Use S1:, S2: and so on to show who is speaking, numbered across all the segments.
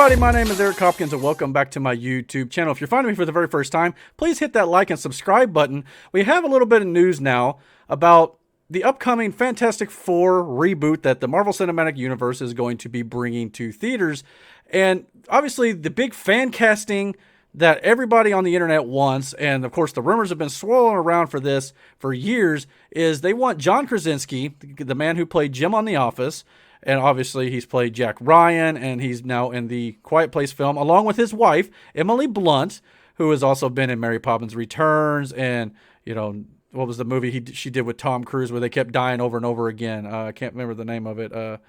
S1: everybody, my name is Eric Hopkins and welcome back to my YouTube channel. If you're finding me for the very first time, please hit that like and subscribe button. We have a little bit of news now about the upcoming Fantastic Four reboot that the Marvel Cinematic Universe is going to be bringing to theaters. And obviously the big fan casting that everybody on the internet wants, and of course the rumors have been swirling around for this for years, is they want John Krasinski, the man who played Jim on The Office, and obviously he's played Jack Ryan, and he's now in the Quiet Place film, along with his wife, Emily Blunt, who has also been in Mary Poppins Returns, and, you know, what was the movie she did with Tom Cruise where they kept dying over and over again? I can't remember the name of it.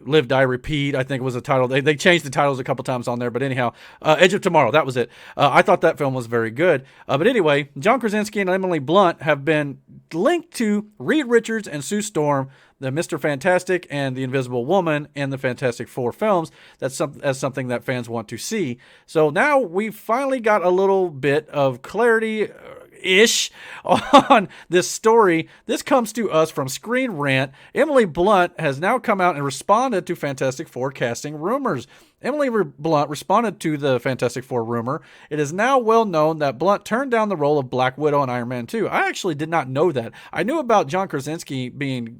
S1: Live, Die, Repeat, I think was the title. They changed the titles a couple times on there, but anyhow, Edge of Tomorrow, that was it. I thought that film was very good. But anyway, John Krasinski and Emily Blunt have been linked to Reed Richards and Sue Storm, the Mr. Fantastic and the Invisible Woman in the Fantastic Four films. That's something that fans want to see. So now we've finally got a little bit of clarity-ish on this story. This comes to us from Screen Rant. Emily Blunt has now come out and responded to Fantastic Four casting rumors. Emily Blunt responded to the Fantastic Four rumor. It is now well known that Blunt turned down the role of Black Widow in Iron Man 2. I actually did not know that. I knew about John Krasinski being,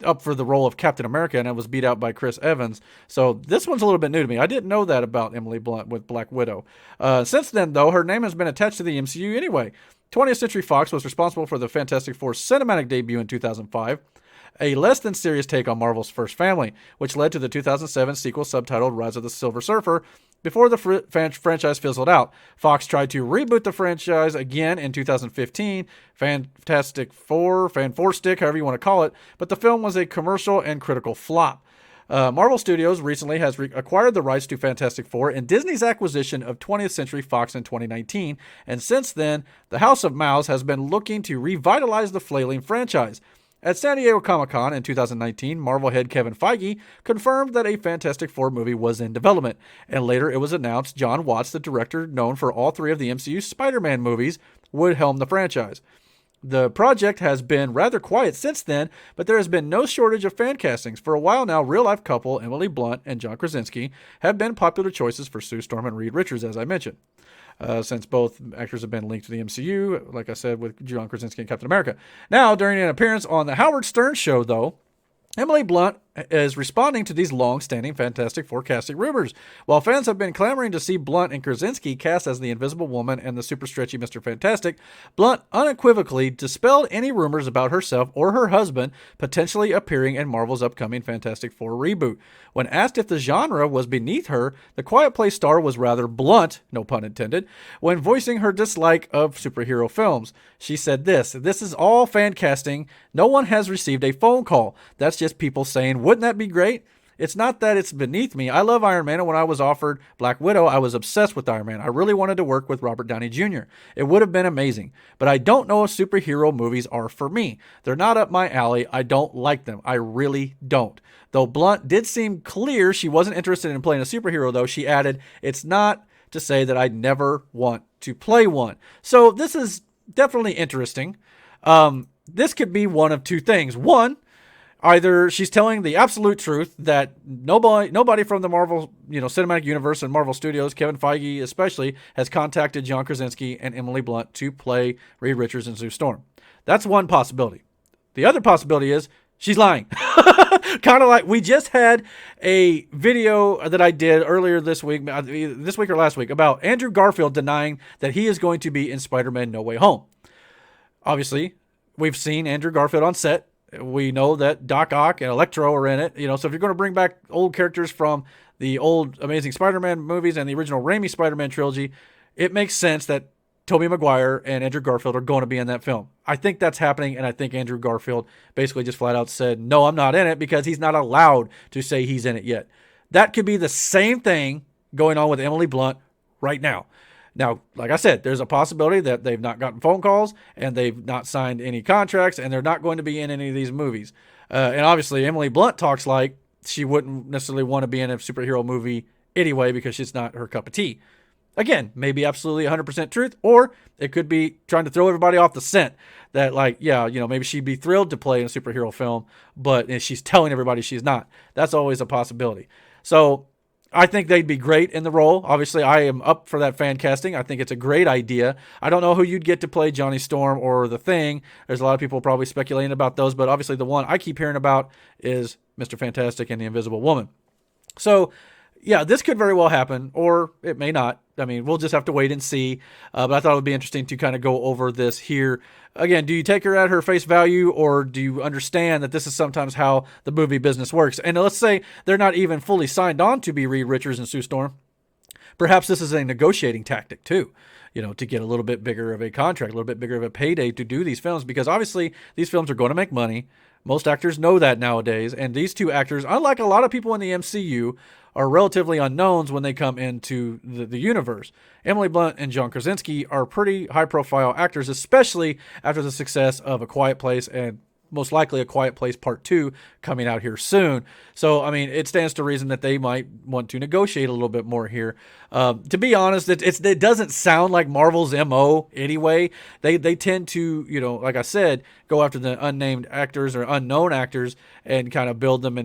S1: up for the role of Captain America, and it was beat out by Chris Evans. So this one's a little bit new to me. I didn't know that about Emily Blunt with Black Widow. Since then, though, her name has been attached to the MCU anyway. 20th Century Fox was responsible for the Fantastic Four cinematic debut in 2005, a less than serious take on Marvel's first family, which led to the 2007 sequel subtitled Rise of the Silver Surfer. Before the franchise fizzled out, Fox tried to reboot the franchise again in 2015, Fantastic Four, Fan Four Stick, however you want to call it, but the film was a commercial and critical flop. Marvel Studios recently has acquired the rights to Fantastic Four in Disney's acquisition of 20th Century Fox in 2019, and since then, the House of Mouse has been looking to revitalize the flailing franchise. At San Diego Comic-Con in 2019, Marvel head Kevin Feige confirmed that a Fantastic Four movie was in development, and later it was announced John Watts, the director known for all three of the MCU Spider-Man movies, would helm the franchise. The project has been rather quiet since then, but there has been no shortage of fan castings. For a while now, real-life couple Emily Blunt and John Krasinski have been popular choices for Sue Storm and Reed Richards, as I mentioned. Since both actors have been linked to the MCU, like I said, with John Krasinski and Captain America. Now, during an appearance on the Howard Stern Show, though, Emily Blunt is responding to these long-standing Fantastic Four casting rumors. While fans have been clamoring to see Blunt and Krasinski cast as the Invisible Woman and the super stretchy Mr. Fantastic, Blunt unequivocally dispelled any rumors about herself or her husband potentially appearing in Marvel's upcoming Fantastic Four reboot. When asked if the genre was beneath her, the Quiet Place star was rather blunt, no pun intended, when voicing her dislike of superhero films. She said this is all fan casting. No one has received a phone call. That's just people saying, wouldn't that be great? It's not that it's beneath me. I love Iron Man, and when I was offered Black Widow, I was obsessed with Iron Man. I really wanted to work with Robert Downey Jr. It would have been amazing. But I don't know if superhero movies are for me. They're not up my alley. I don't like them. I really don't. Though Blunt did seem clear she wasn't interested in playing a superhero, though, she added, it's not to say that I'd never want to play one. So this is definitely interesting. This could be one of two things. One, either she's telling the absolute truth that nobody from the Marvel, Cinematic Universe and Marvel Studios, Kevin Feige especially, has contacted John Krasinski and Emily Blunt to play Reed Richards and Sue Storm. That's one possibility. The other possibility is she's lying. Kind of like we just had a video that I did earlier this week or last week, about Andrew Garfield denying that he is going to be in Spider-Man No Way Home. Obviously, we've seen Andrew Garfield on set. We know that Doc Ock and Electro are in it. So if you're going to bring back old characters from the old Amazing Spider-Man movies and the original Raimi Spider-Man trilogy, it makes sense that Tobey Maguire and Andrew Garfield are going to be in that film. I think that's happening, and I think Andrew Garfield basically just flat out said, no, I'm not in it, because he's not allowed to say he's in it yet. That could be the same thing going on with Emily Blunt right now. Now, like I said, there's a possibility that they've not gotten phone calls and they've not signed any contracts and they're not going to be in any of these movies. And obviously, Emily Blunt talks like she wouldn't necessarily want to be in a superhero movie anyway because it's not her cup of tea. Again, maybe absolutely 100% truth, or it could be trying to throw everybody off the scent that, like, yeah, maybe she'd be thrilled to play in a superhero film, but she's telling everybody she's not. That's always a possibility. So I think they'd be great in the role. Obviously, I am up for that fan casting. I think it's a great idea. I don't know who you'd get to play Johnny Storm or The Thing. There's a lot of people probably speculating about those, but obviously the one I keep hearing about is Mr. Fantastic and the Invisible Woman. So, yeah, this could very well happen, or it may not. I mean, we'll just have to wait and see. But I thought it would be interesting to kind of go over this here. Again, do you take her at her face value, or do you understand that this is sometimes how the movie business works? And let's say they're not even fully signed on to be Reed Richards and Sue Storm. Perhaps this is a negotiating tactic too, to get a little bit bigger of a contract, a little bit bigger of a payday to do these films, because obviously these films are going to make money. Most actors know that nowadays, and these two actors, unlike a lot of people in the MCU, are relatively unknowns when they come into the universe. Emily Blunt and John Krasinski are pretty high-profile actors, especially after the success of A Quiet Place and most likely A Quiet Place Part 2 coming out here soon. So, I mean, it stands to reason that they might want to negotiate a little bit more here. To be honest, it doesn't sound like Marvel's MO anyway. They tend to, like I said, go after the unnamed actors or unknown actors and kind of build them.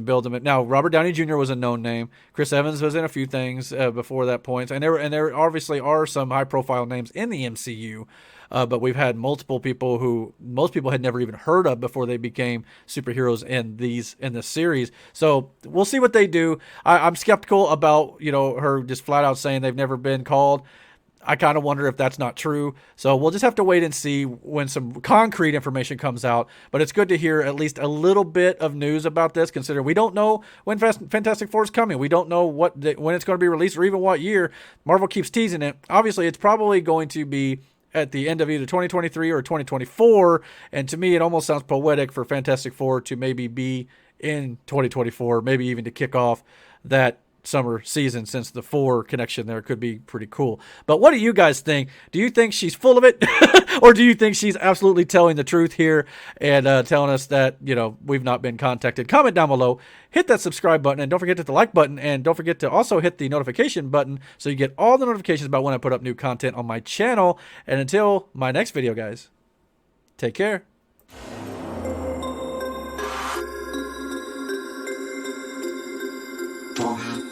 S1: Now, Robert Downey Jr. was a known name. Chris Evans was in a few things before that point. And there obviously are some high-profile names in the MCU. But we've had multiple people who most people had never even heard of before they became superheroes in this series. So we'll see what they do. I'm skeptical about her just flat out saying they've never been called. I kind of wonder if that's not true. So we'll just have to wait and see when some concrete information comes out. But it's good to hear at least a little bit of news about this, considering we don't know when Fantastic Four is coming. We don't know when it's going to be released or even what year. Marvel keeps teasing it. Obviously, it's probably going to be at the end of either 2023 or 2024, and to me it almost sounds poetic for Fantastic Four to maybe be in 2024, maybe even to kick off that summer season, since the 4 connection there could be pretty cool. But what do you guys think? Do you think she's full of it? Or do you think she's absolutely telling the truth here and telling us that, we've not been contacted? Comment down below, hit that subscribe button, and don't forget to hit the like button, and don't forget to also hit the notification button so you get all the notifications about when I put up new content on my channel. And until my next video, guys, take care.
S2: Don't